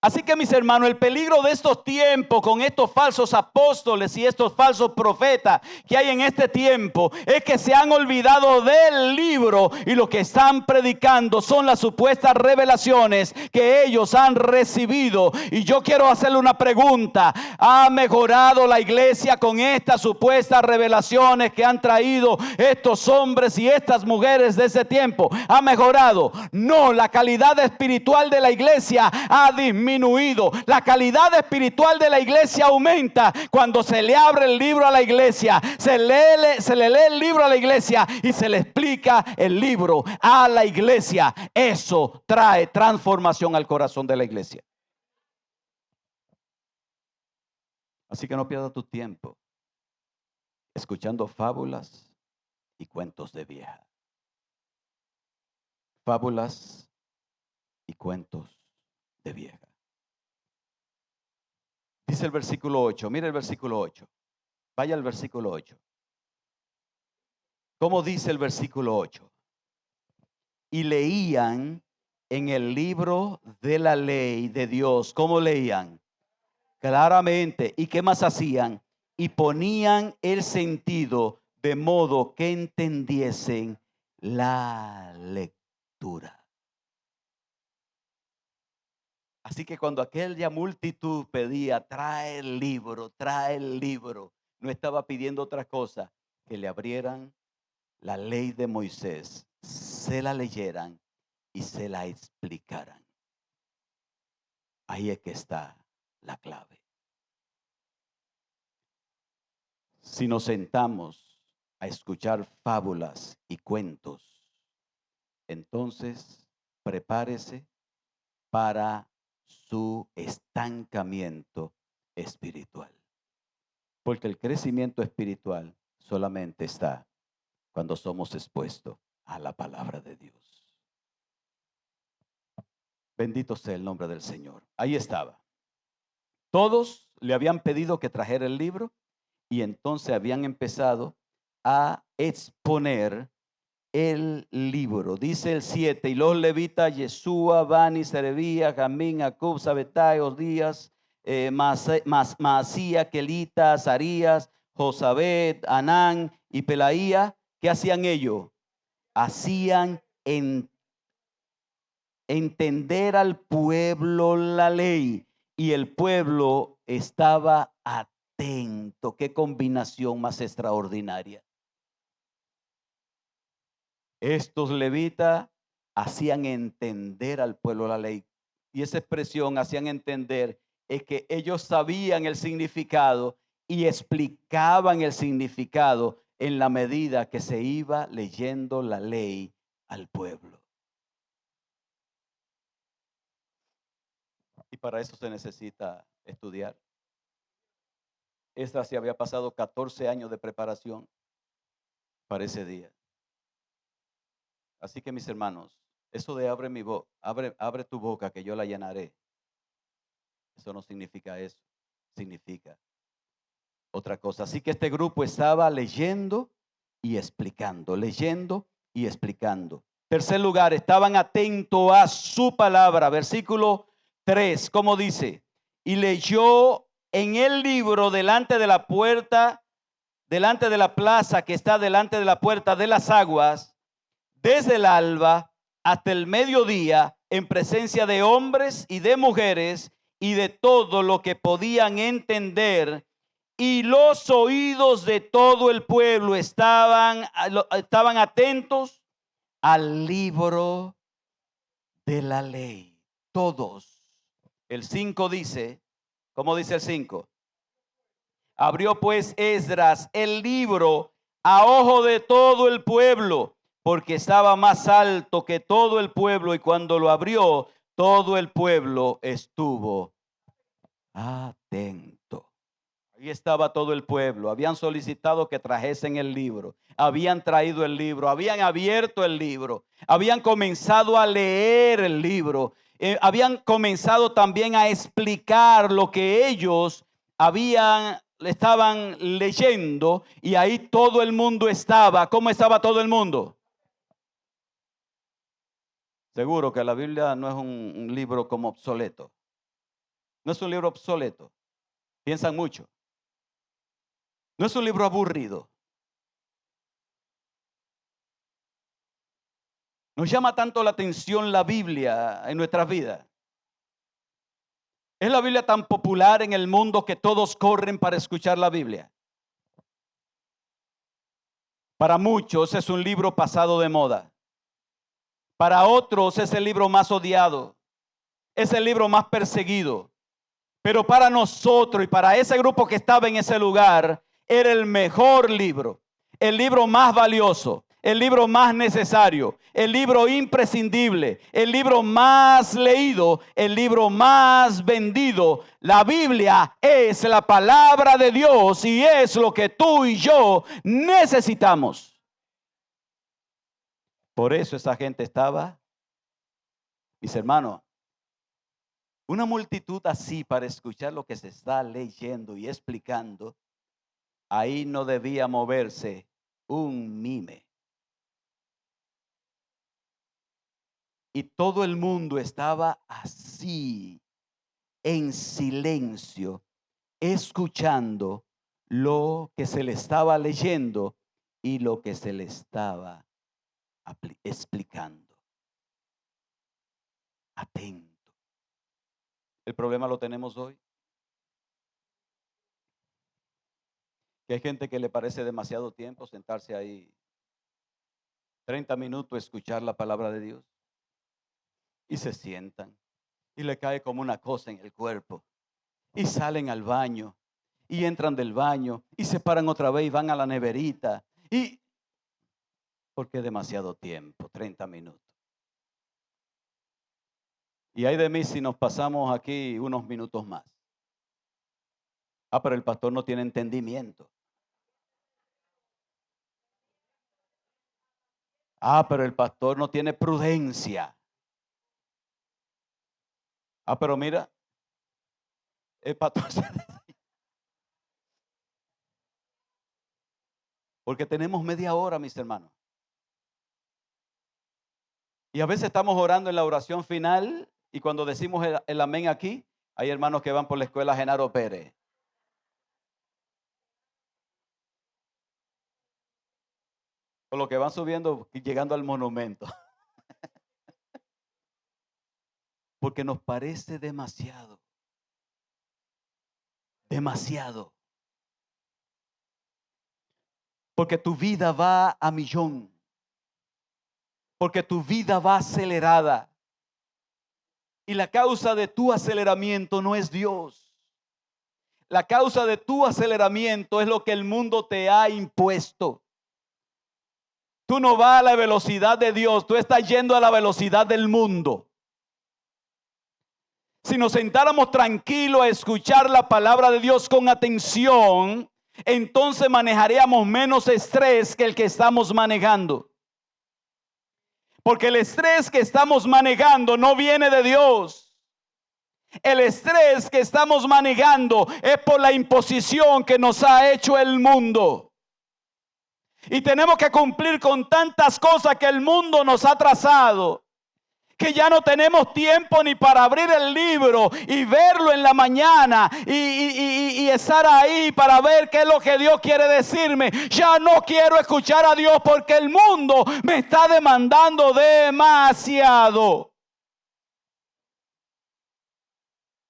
Así que, mis hermanos, el peligro de estos tiempos con estos falsos apóstoles y estos falsos profetas que hay en este tiempo es que se han olvidado del libro, y lo que están predicando son las supuestas revelaciones que ellos han recibido. Y yo quiero hacerle una pregunta: ¿ha mejorado la iglesia con estas supuestas revelaciones que han traído estos hombres y estas mujeres de ese tiempo? ¿Ha mejorado? No, la calidad espiritual de la iglesia ha disminuido. La calidad espiritual de la iglesia aumenta cuando se le abre el libro a la iglesia, se le lee el libro a la iglesia y se le explica el libro a la iglesia. Eso trae transformación al corazón de la iglesia. Así que no pierdas tu tiempo escuchando fábulas y cuentos de vieja. Fábulas y cuentos de vieja. Dice el versículo 8, mire el versículo 8. Vaya al versículo 8. ¿Cómo dice el versículo 8? Y leían en el libro de la ley de Dios. ¿Cómo leían? Claramente. ¿Y qué más hacían? Y ponían el sentido de modo que entendiesen la lectura. Así que cuando aquella multitud pedía, trae el libro, no estaba pidiendo otra cosa, que le abrieran la ley de Moisés, se la leyeran y se la explicaran. Ahí es que está la clave. Si nos sentamos a escuchar fábulas y cuentos, entonces prepárese para su estancamiento espiritual. Porque el crecimiento espiritual solamente está cuando somos expuestos a la palabra de Dios. Bendito sea el nombre del Señor. Ahí estaba. Todos le habían pedido que trajera el libro y entonces habían empezado a exponer el libro. Dice el 7, y los levitas, Yeshua, Bani, Serebía, Jamín, Acub, Sabetai, Osdías, Maasía, Kelita, Azarías, Josabet, Anán y Pelaía, ¿qué hacían ellos? Hacían entender al pueblo la ley y el pueblo estaba atento. Qué combinación más extraordinaria. Estos levitas hacían entender al pueblo la ley. Y esa expresión hacían entender es que ellos sabían el significado y explicaban el significado en la medida que se iba leyendo la ley al pueblo. Y para eso se necesita estudiar. Esta se había pasado 14 años de preparación para ese día. Así que mis hermanos, eso de abre tu boca que yo la llenaré. Eso no significa eso, significa otra cosa. Así que este grupo estaba leyendo y explicando, leyendo y explicando. Tercer lugar, estaban atentos a su palabra. Versículo 3, ¿cómo dice? Y leyó en el libro delante de la puerta, delante de la plaza que está delante de la puerta de las aguas, desde el alba hasta el mediodía, en presencia de hombres y de mujeres y de todo lo que podían entender, y los oídos de todo el pueblo estaban atentos al libro de la ley. Todos. El 5 dice, ¿cómo dice el 5? Abrió pues Esdras el libro a ojo de todo el pueblo, porque estaba más alto que todo el pueblo, y cuando lo abrió, todo el pueblo estuvo atento. Ahí estaba todo el pueblo. Habían solicitado que trajesen el libro. Habían traído el libro. Habían abierto el libro. Habían comenzado a leer el libro. Habían comenzado también a explicar lo que ellos estaban leyendo. Y ahí todo el mundo estaba. ¿Cómo estaba todo el mundo? Seguro que la Biblia no es un libro como obsoleto. No es un libro obsoleto. Piensan mucho. No es un libro aburrido. Nos llama tanto la atención la Biblia en nuestras vidas. Es la Biblia tan popular en el mundo que todos corren para escuchar la Biblia. Para muchos es un libro pasado de moda. Para otros es el libro más odiado. Es el libro más perseguido. Pero para nosotros y para ese grupo que estaba en ese lugar, era el mejor libro, el libro más valioso, el libro más necesario, el libro imprescindible, el libro más leído, el libro más vendido. La Biblia es la palabra de Dios y es lo que tú y yo necesitamos. Por eso esa gente estaba, mis hermanos, una multitud así para escuchar lo que se está leyendo y explicando. Ahí no debía moverse un mime. Y todo el mundo estaba así, en silencio, escuchando lo que se le estaba leyendo y lo que se le estaba explicando. Atento. El problema lo tenemos hoy. Que hay gente que le parece demasiado tiempo sentarse ahí 30 minutos a escuchar la palabra de Dios. Y se sientan. Y le cae como una cosa en el cuerpo. Y salen al baño. Y entran del baño. Y se paran otra vez y van a la neverita. Y porque es demasiado tiempo, 30 minutos. Y hay de mí si nos pasamos aquí unos minutos más. Pero el pastor no tiene entendimiento. Pero el pastor no tiene prudencia. Pero mira, el pastor... Porque tenemos media hora, mis hermanos. Y a veces estamos orando en la oración final y cuando decimos el amén aquí, hay hermanos que van por la escuela Genaro Pérez. O los que van subiendo y llegando al monumento. Porque nos parece demasiado. Demasiado. Porque tu vida va a millón. Porque tu vida va acelerada. Y la causa de tu aceleramiento no es Dios. La causa de tu aceleramiento es lo que el mundo te ha impuesto. Tú no vas a la velocidad de Dios, tú estás yendo a la velocidad del mundo. Si nos sentáramos tranquilos a escuchar la palabra de Dios con atención, entonces manejaríamos menos estrés que el que estamos manejando. Porque el estrés que estamos manejando no viene de Dios. El estrés que estamos manejando es por la imposición que nos ha hecho el mundo. Y tenemos que cumplir con tantas cosas que el mundo nos ha trazado, que ya no tenemos tiempo ni para abrir el libro y verlo en la mañana y estar ahí para ver qué es lo que Dios quiere decirme. Ya no quiero escuchar a Dios porque el mundo me está demandando demasiado.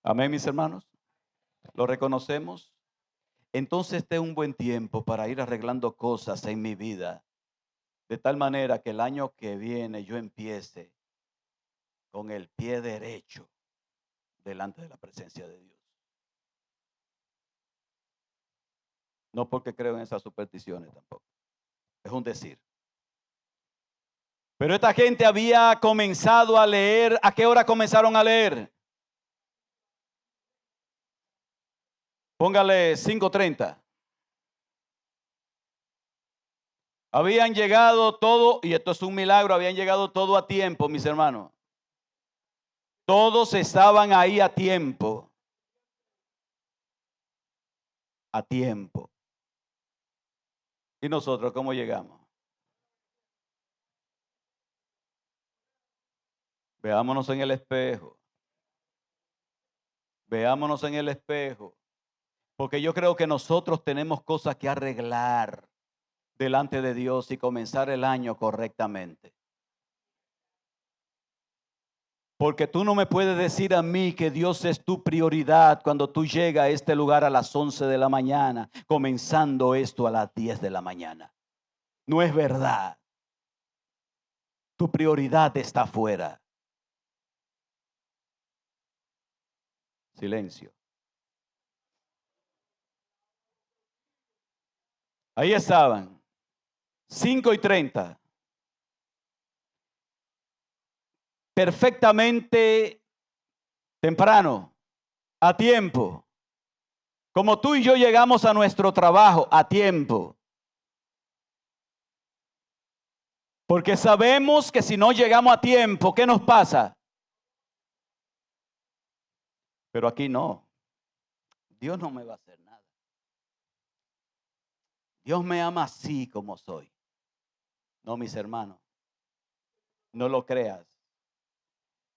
Amén, mis hermanos. ¿Lo reconocemos? Entonces este es un buen tiempo para ir arreglando cosas en mi vida, de tal manera que el año que viene yo empiece con el pie derecho delante de la presencia de Dios. No porque creo en esas supersticiones tampoco. Es un decir. Pero esta gente había comenzado a leer. ¿A qué hora comenzaron a leer? Póngale 5:30. Habían llegado todo, y esto es un milagro, habían llegado todo a tiempo, mis hermanos. Todos estaban ahí a tiempo. A tiempo. ¿Y nosotros cómo llegamos? Veámonos en el espejo. Veámonos en el espejo. Porque yo creo que nosotros tenemos cosas que arreglar delante de Dios y comenzar el año correctamente. Porque tú no me puedes decir a mí que Dios es tu prioridad cuando tú llegas a este lugar a las 11 de la mañana, comenzando esto a las 10 de la mañana. No es verdad. Tu prioridad está afuera. Silencio. Ahí estaban, 5:30. Perfectamente temprano, a tiempo. Como tú y yo llegamos a nuestro trabajo a tiempo. Porque sabemos que si no llegamos a tiempo, ¿qué nos pasa? Pero aquí no. Dios no me va a hacer nada. Dios me ama así como soy. No, mis hermanos. No lo creas.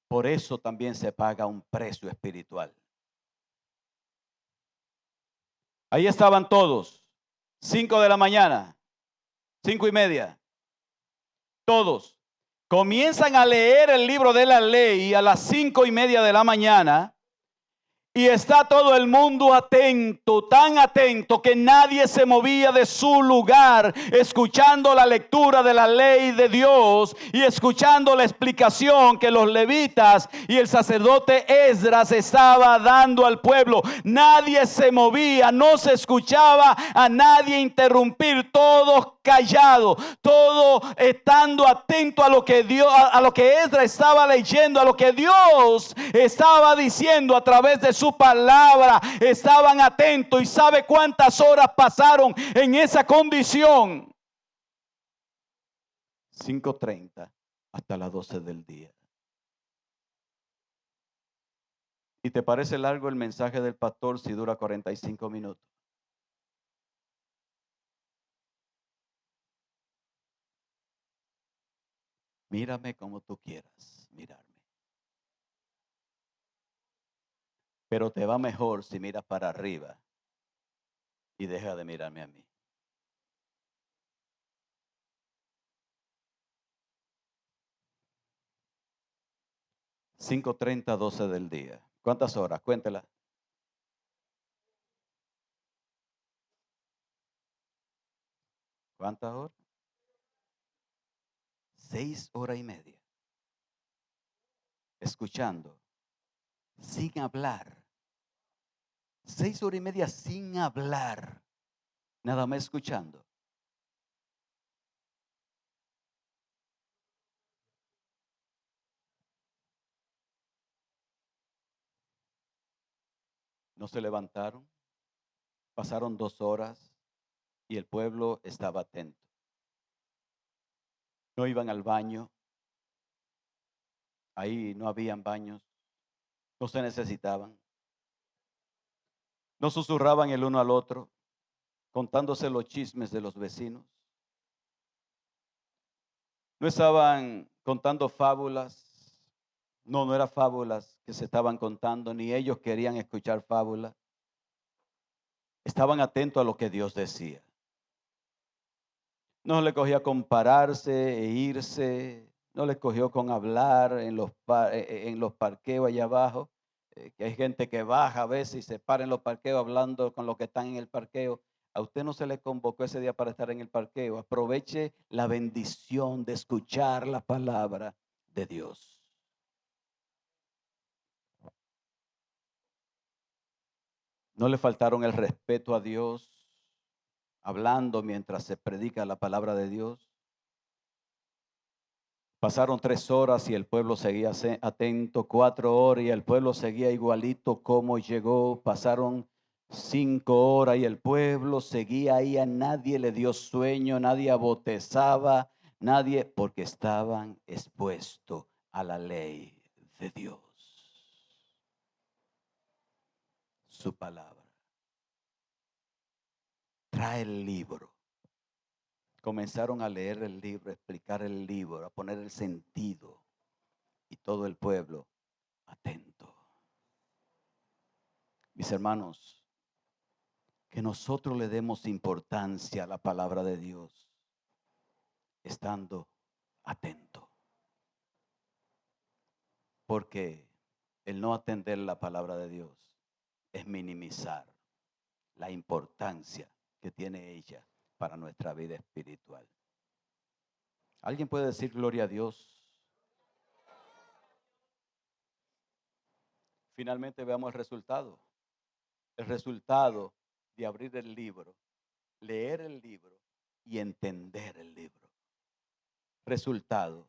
Por eso también se paga un precio espiritual. Ahí estaban todos. 5 de la mañana. 5:30. Todos. Comienzan a leer el libro de la ley a las 5:30 de la mañana. Y está todo el mundo atento, tan atento que nadie se movía de su lugar, escuchando la lectura de la ley de Dios y escuchando la explicación que los levitas y el sacerdote Esdras estaba dando al pueblo. Nadie se movía, no se escuchaba a nadie interrumpir, todos callados, todo estando atento a lo que Dios, a lo que Esdras estaba leyendo, a lo que Dios estaba diciendo a través de su palabra. Estaban atentos. ¿Y sabe cuántas horas pasaron en esa condición? 5:30 hasta las 12 del día. ¿Y te parece largo el mensaje del pastor si dura 45 minutos? Mírame como tú quieras mirarme. Pero te va mejor si miras para arriba y deja de mirarme a mí. 5:30, 12 del día. ¿Cuántas horas? Cuéntela. ¿Cuántas horas? 6 horas y media. Escuchando, sin hablar. 6 horas y media sin hablar. Nada más escuchando. No se levantaron. Pasaron 2 horas y el pueblo estaba atento. No iban al baño. Ahí no habían baños. No se necesitaban. No susurraban el uno al otro, contándose los chismes de los vecinos. No estaban contando fábulas. No, no eran fábulas que se estaban contando, ni ellos querían escuchar fábulas. Estaban atentos a lo que Dios decía. No le cogía con pararse e irse. No les cogió con hablar en los parqueos allá abajo. Que hay gente que baja a veces y se para en los parqueos hablando con los que están en el parqueo. A usted no se le convocó ese día para estar en el parqueo. Aproveche la bendición de escuchar la palabra de Dios. No le faltaron el respeto a Dios, hablando mientras se predica la palabra de Dios. Pasaron 3 horas y el pueblo seguía atento, 4 horas y el pueblo seguía igualito como llegó. Pasaron 5 horas y el pueblo seguía ahí, a nadie le dio sueño, nadie botezaba, nadie, porque estaban expuestos a la ley de Dios, su palabra. Trae el libro. Comenzaron a leer el libro, a explicar el libro, a poner el sentido y todo el pueblo atento. Mis hermanos, que nosotros le demos importancia a la palabra de Dios, estando atento. Porque el no atender la palabra de Dios es minimizar la importancia que tiene ella para nuestra vida espiritual. ¿Alguien puede decir gloria a Dios? Finalmente veamos el resultado. El resultado de abrir el libro, leer el libro y entender el libro. Resultado.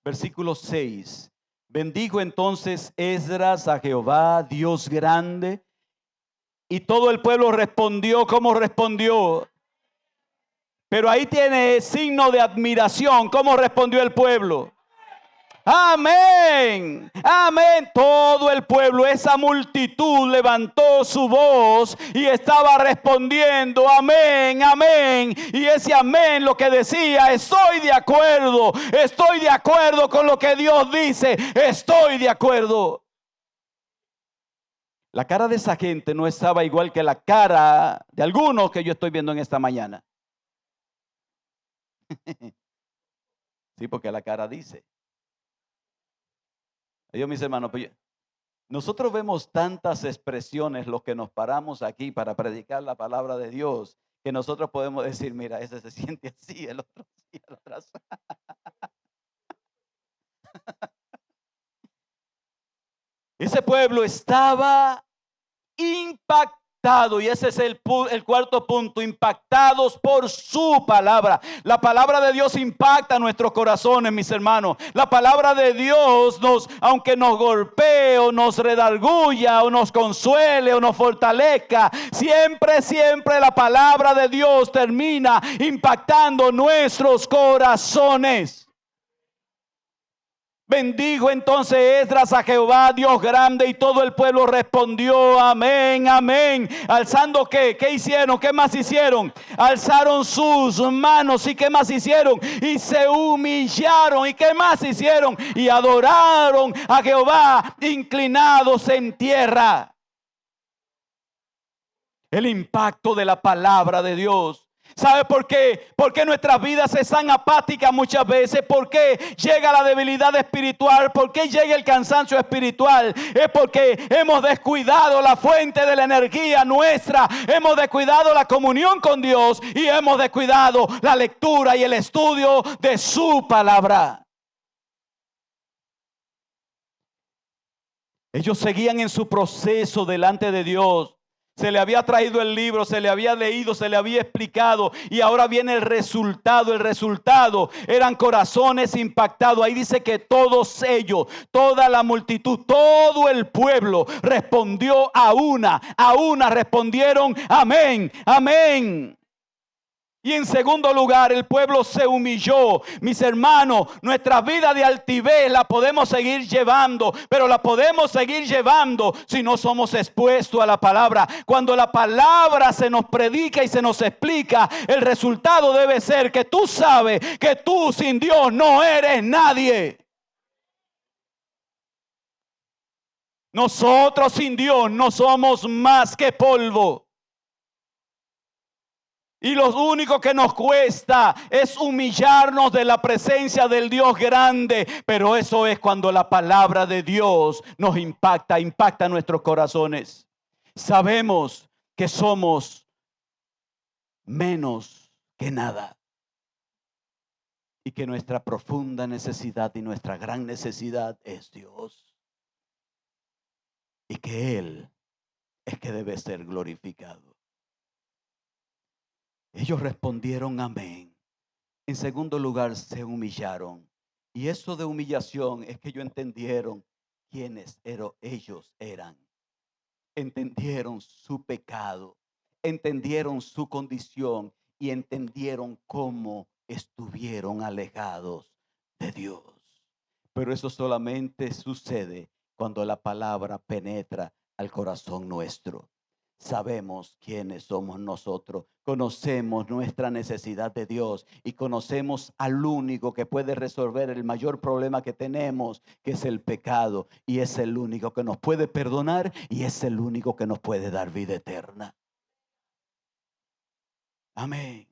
Versículo 6. Bendijo entonces Esdras a Jehová, Dios grande, y todo el pueblo respondió como respondió. Pero ahí tiene signo de admiración, cómo respondió el pueblo. Amén, amén. Todo el pueblo, esa multitud levantó su voz y estaba respondiendo amén, amén. Y ese amén lo que decía, estoy de acuerdo con lo que Dios dice, estoy de acuerdo. La cara de esa gente no estaba igual que la cara de algunos que yo estoy viendo en esta mañana. Sí, porque la cara dice. Dios, mis hermanos, pues Nosotros vemos tantas expresiones los que nos paramos aquí para predicar la palabra de Dios, que nosotros podemos decir, mira, ese se siente así, el otro así, el otro así. Ese pueblo estaba impactado, y ese es el cuarto punto, impactados por su palabra. La palabra de Dios impacta nuestros corazones, mis hermanos. La palabra de Dios aunque nos golpee o nos redarguya o nos consuele o nos fortalezca, siempre la palabra de Dios termina impactando nuestros corazones. Bendijo entonces Esdras a Jehová, Dios grande, y todo el pueblo respondió, amén, amén. Alzando ¿qué hicieron? ¿Qué más hicieron? Alzaron sus manos, ¿y qué más hicieron? Y se humillaron, ¿y qué más hicieron? Y adoraron a Jehová, inclinados en tierra. El impacto de la palabra de Dios. ¿Sabe por qué? Porque nuestras vidas están apáticas muchas veces. ¿Por qué llega la debilidad espiritual? ¿Por qué llega el cansancio espiritual? Es porque hemos descuidado la fuente de la energía nuestra. Hemos descuidado la comunión con Dios y hemos descuidado la lectura y el estudio de su palabra. Ellos seguían en su proceso delante de Dios. Se le había traído el libro, se le había leído, se le había explicado, y ahora viene el resultado. El resultado eran corazones impactados. Ahí dice que todos ellos, toda la multitud, todo el pueblo respondió a una respondieron amén, amén. Y en segundo lugar, el pueblo se humilló. Mis hermanos, nuestra vida de altivez la podemos seguir llevando, pero la podemos seguir llevando si no somos expuestos a la palabra. Cuando la palabra se nos predica y se nos explica, el resultado debe ser que tú sabes que tú sin Dios no eres nadie. Nosotros sin Dios no somos más que polvo. Y lo único que nos cuesta es humillarnos de la presencia del Dios grande. Pero eso es cuando la palabra de Dios nos impacta nuestros corazones. Sabemos que somos menos que nada. Y que nuestra profunda necesidad y nuestra gran necesidad es Dios. Y que Él es que debe ser glorificado. Ellos respondieron amén. En segundo lugar, se humillaron. Y eso de humillación es que ellos entendieron quiénes ellos eran. Entendieron su pecado, entendieron su condición y entendieron cómo estuvieron alejados de Dios. Pero eso solamente sucede cuando la palabra penetra al corazón nuestro. Sabemos quiénes somos nosotros, conocemos nuestra necesidad de Dios y conocemos al único que puede resolver el mayor problema que tenemos, que es el pecado, y es el único que nos puede perdonar y es el único que nos puede dar vida eterna. Amén.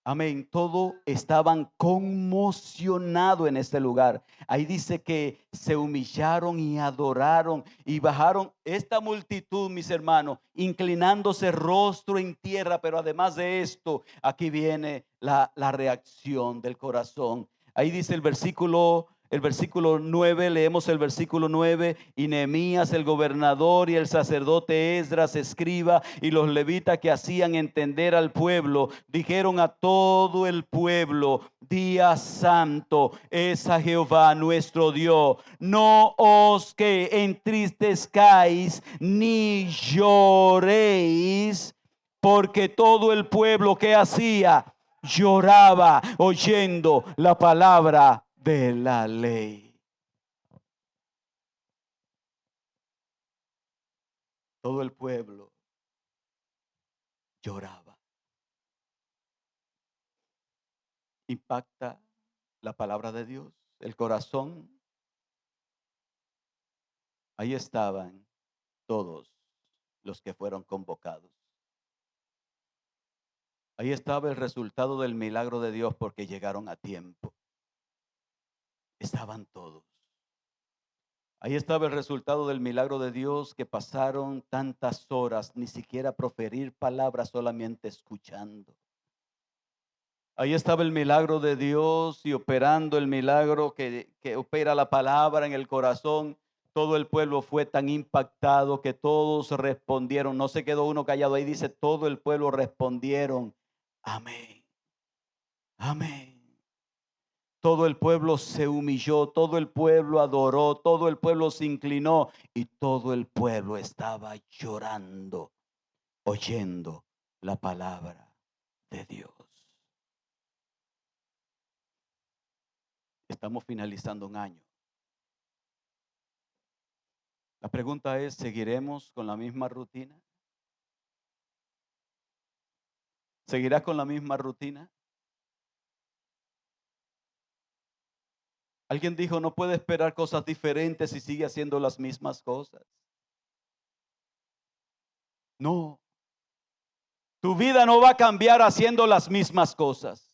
Amén. Todos estaban conmocionados en este lugar. Ahí dice que se humillaron y adoraron y bajaron esta multitud, mis hermanos, inclinándose rostro en tierra. Pero además de esto, aquí viene la reacción del corazón. Ahí dice el versículo 9, leemos el versículo 9, y Nehemías el gobernador y el sacerdote Esdras escriba y los levitas que hacían entender al pueblo, dijeron a todo el pueblo, día santo es a Jehová nuestro Dios, no os que entristezcáis ni lloréis, porque todo el pueblo que hacía lloraba oyendo la palabra de la ley. Todo el pueblo lloraba. Impacta la palabra de Dios, el corazón. Ahí estaban todos los que fueron convocados. Ahí estaba el resultado del milagro de Dios porque llegaron a tiempo. Estaban todos. Ahí estaba el resultado del milagro de Dios, que pasaron tantas horas, ni siquiera proferir palabras, solamente escuchando. Ahí estaba el milagro de Dios y operando el milagro que opera la palabra en el corazón. Todo el pueblo fue tan impactado que todos respondieron. No se quedó uno callado. Ahí dice, todo el pueblo respondieron, amén, amén. Todo el pueblo se humilló, todo el pueblo adoró, todo el pueblo se inclinó y todo el pueblo estaba llorando, oyendo la palabra de Dios. Estamos finalizando un año. La pregunta es, ¿seguiremos con la misma rutina? ¿Seguirás con la misma rutina? Alguien dijo, no puede esperar cosas diferentes si sigue haciendo las mismas cosas. No, tu vida no va a cambiar haciendo las mismas cosas.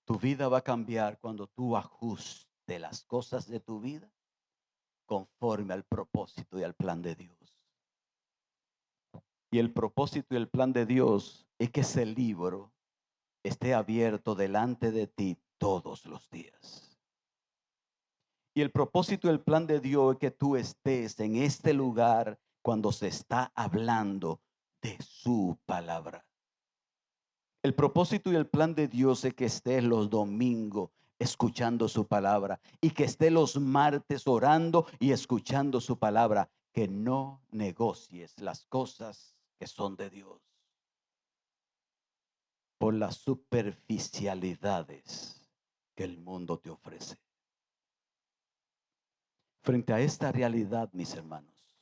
Tu vida va a cambiar cuando tú ajustes las cosas de tu vida conforme al propósito y al plan de Dios. Y el propósito y el plan de Dios es que ese libro esté abierto delante de ti todos los días. Y el propósito y el plan de Dios es que tú estés en este lugar cuando se está hablando de su palabra. El propósito y el plan de Dios es que estés los domingos escuchando su palabra y que estés los martes orando y escuchando su palabra. Que no negocies las cosas que son de Dios por las superficialidades que el mundo te ofrece. Frente a esta realidad, mis hermanos,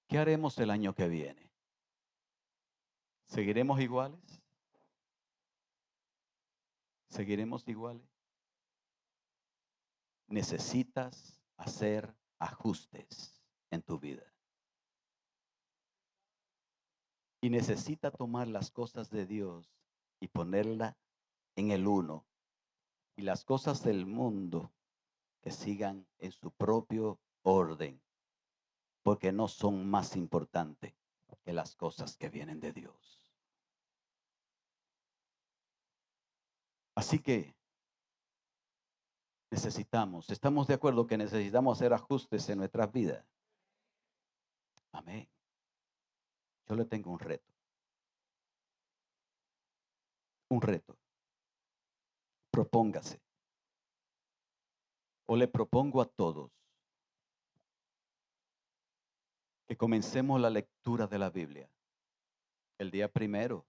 ¿qué haremos el año que viene? ¿Seguiremos iguales? ¿Seguiremos iguales? Necesitas hacer ajustes en tu vida. Y necesita tomar las cosas de Dios y ponerla en el uno. Y las cosas del mundo que sigan en su propio orden, porque no son más importantes que las cosas que vienen de Dios. Así que estamos de acuerdo que necesitamos hacer ajustes en nuestras vidas. Amén. Yo le tengo un reto. Un reto. Propóngase. O le propongo a todos que comencemos la lectura de la Biblia el día primero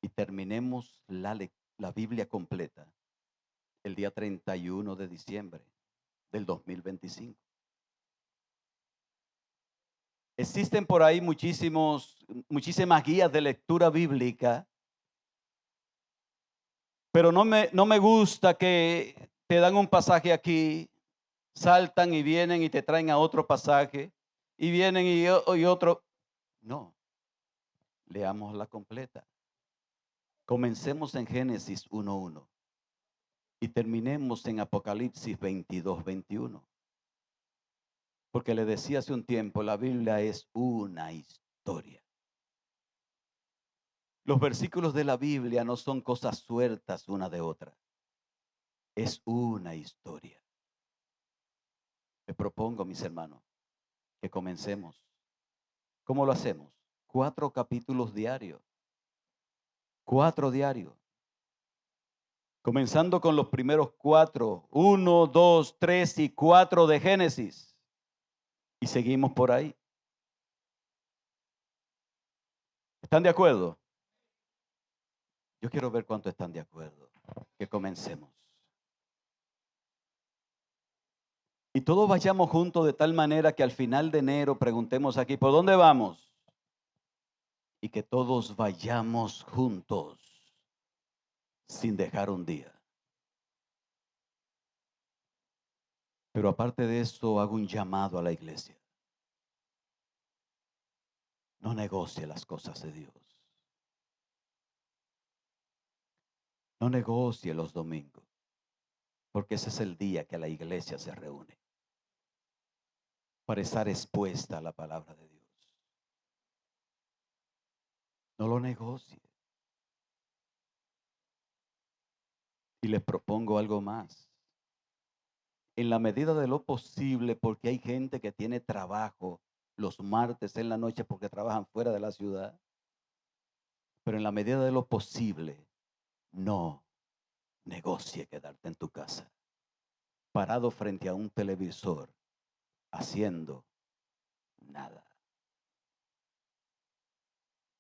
y terminemos la Biblia completa el día 31 de diciembre del 2025. Existen por ahí muchísimas guías de lectura bíblica, pero no me gusta que te dan un pasaje aquí, saltan y vienen y te traen a otro pasaje, y vienen y otro. No, leamos la completa. Comencemos en Génesis 1:1 y terminemos en Apocalipsis 22:21. Porque le decía hace un tiempo, la Biblia es una historia. Los versículos de la Biblia no son cosas sueltas una de otra. Es una historia. Le propongo, mis hermanos, que comencemos. ¿Cómo lo hacemos? 4 capítulos diarios. 4 diarios. Comenzando con los primeros 4. 1, 2, 3 y 4 de Génesis. Y seguimos por ahí. ¿Están de acuerdo? Yo quiero ver cuántos están de acuerdo. Que comencemos. Y todos vayamos juntos de tal manera que al final de enero preguntemos aquí, ¿por dónde vamos? Y que todos vayamos juntos sin dejar un día. Pero aparte de eso, hago un llamado a la iglesia. No negocie las cosas de Dios. No negocie los domingos. Porque ese es el día que la iglesia se reúne para estar expuesta a la palabra de Dios. No lo negocie. Y les propongo algo más. En la medida de lo posible, porque hay gente que tiene trabajo los martes en la noche porque trabajan fuera de la ciudad, pero en la medida de lo posible, no negocie quedarte en tu casa, parado frente a un televisor, haciendo nada.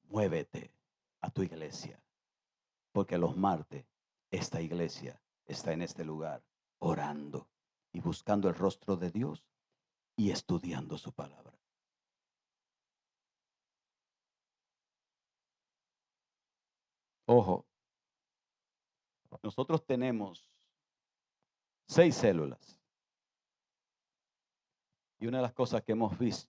Muévete a tu iglesia, porque los martes esta iglesia está en este lugar orando y buscando el rostro de Dios y estudiando su palabra. Ojo, nosotros tenemos 6 células y una de las cosas que hemos visto